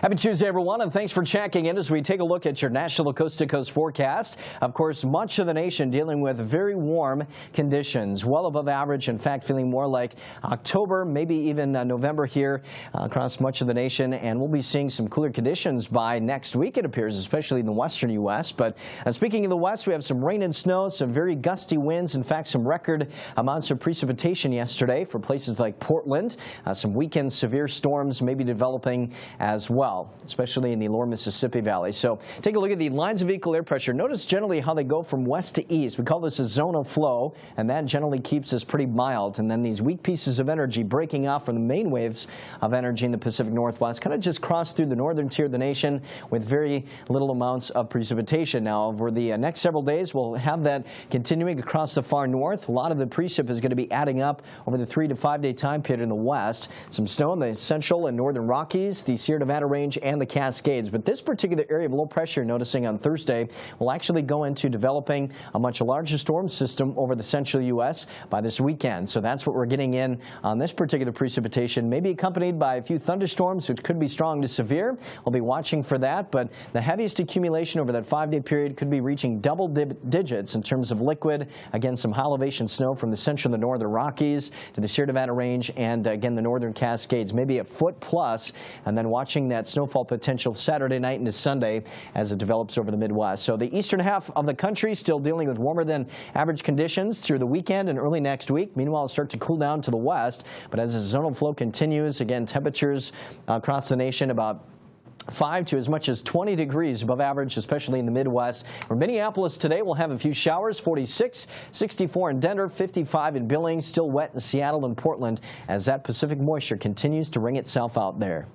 Happy Tuesday, everyone, and thanks for checking in as we take a look at your national coast-to-coast forecast. Of course, much of the nation dealing with very warm conditions, well above average. In fact, feeling more like October, maybe even November here across much of the nation. And we'll be seeing some cooler conditions by next week, it appears, especially in the western U.S. But speaking of the west, we have some rain and snow, some very gusty winds. In fact, some record amounts of precipitation yesterday for places like Portland. Some weekend severe storms may be developing as well, especially in the lower Mississippi Valley. So take a look at the lines of equal air pressure. Notice generally how they go from west to east. We call this a zone of flow, and that generally keeps us pretty mild. And then these weak pieces of energy breaking off from the main waves of energy in the Pacific Northwest kind of just cross through the northern tier of the nation with very little amounts of precipitation. Now, over the next several days, we'll have that continuing across the far north. A lot of the precip is going to be adding up over the 3 to 5 day time period in the west. Some snow in the central and northern Rockies, the Sierra Nevada range, and the Cascades. But this particular area of low pressure, noticing on Thursday, will actually go into developing a much larger storm system over the central U.S. by this weekend. So that's what we're getting in on this particular precipitation, maybe accompanied by a few thunderstorms, which could be strong to severe. We'll be watching for that, but the heaviest accumulation over that 5 day period could be reaching double digits in terms of liquid. Again, some high elevation snow from the central and the northern Rockies to the Sierra Nevada range and again the northern Cascades, maybe a foot plus, and then watching that snowfall potential Saturday night into Sunday as it develops over the Midwest. So the eastern half of the country still dealing with warmer than average conditions through the weekend and early next week. Meanwhile, it'll start to cool down to the west, but as the zonal flow continues, again, temperatures across the nation about 5 to as much as 20 degrees above average, especially in the Midwest. For Minneapolis today, we'll have a few showers, 46, 64 in Denver, 55 in Billings, still wet in Seattle and Portland as that Pacific moisture continues to wring itself out there.